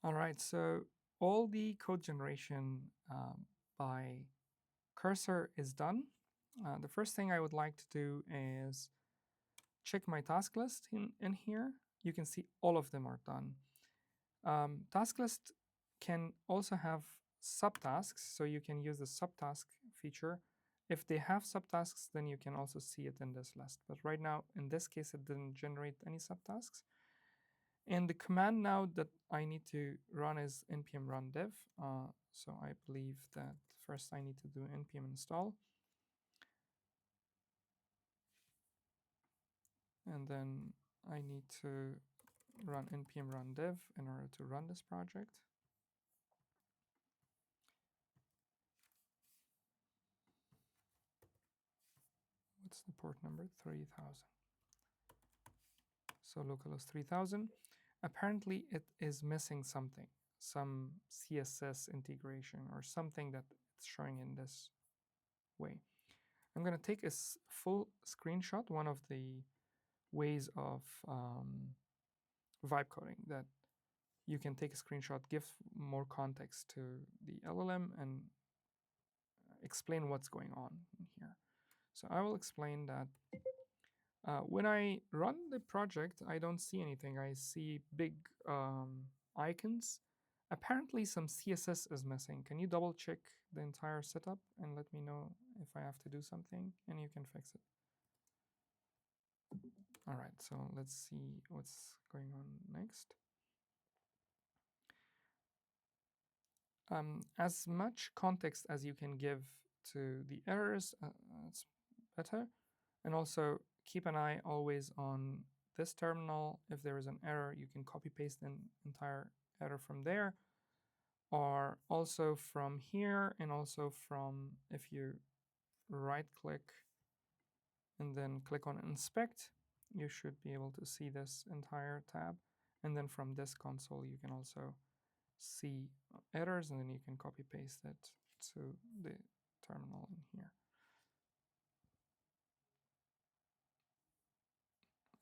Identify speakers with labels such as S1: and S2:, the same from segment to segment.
S1: All right, so all the code generation by cursor is done. The first thing I would like to do is check my task list in here. You can see all of them are done. Task list can also have subtasks, so you can use the subtask feature. If they have subtasks, then you can also see it in this list. But right now, in this case, it didn't generate any subtasks. And the command now that I need to run is npm run dev. So I believe that first I need to do npm install. And then I need to run npm run dev in order to run this project. What's the port number? 3000. So localhost 3000. Apparently it is missing something, some CSS integration or something that it's showing in this way. I'm going to take a full screenshot, one of the ways of vibe coding that you can take a screenshot, give more context to the LLM, and explain what's going on in here. So I will explain that when I run the project, I don't see anything. I see big icons. Apparently some CSS is missing. Can you double check the entire setup and let me know if I have to do something, and you can fix it. All right, so let's see what's going on next. As much context as you can give to the errors, it's better. And also keep an eye always on this terminal. If there is an error, you can copy paste an entire error from there, or also from here, and also from, if you right click and then click on inspect, you should be able to see this entire tab. And then from this console, you can also see errors, and then you can copy paste it to the terminal in here.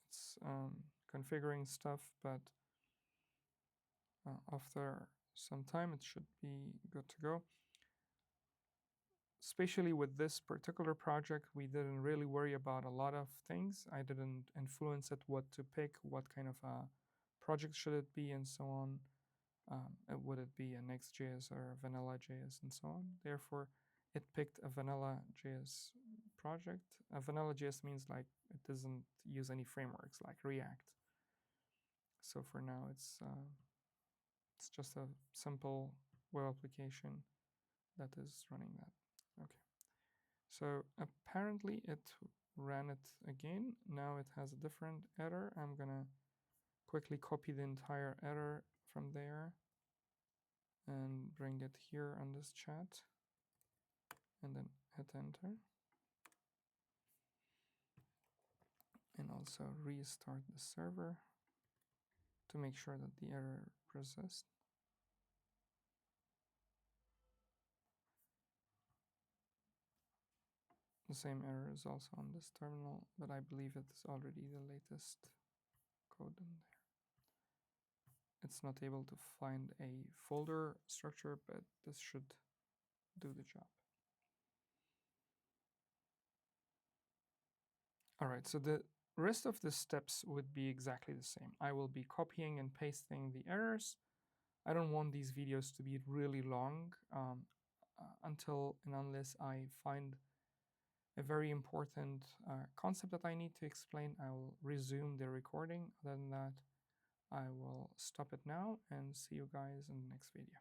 S1: It's configuring stuff, but after some time it should be good to go. Especially with this particular project, we didn't really worry about a lot of things. I didn't influence it what to pick, what kind of a project should it be, and so on. Would it be a Next.js or a vanilla.js and so on? Therefore, it picked a vanilla.js project. A vanilla.js means like it doesn't use any frameworks like React. So for now, it's just a simple web application that is running that. Okay. So apparently it ran it again. Now it has a different error. I'm gonna quickly copy the entire error from there and bring it here on this chat, and then hit enter. And also restart the server to make sure that the error persists. The same error is also on this terminal, but I believe it's already the latest code in there. It's not able to find a folder structure, but this should do the job. All right, so the rest of the steps would be exactly the same. I will be copying and pasting the errors. I don't want these videos to be really long until and unless I find a very important concept that I need to explain. I will resume the recording. Other than that, I will stop it now and see you guys in the next video.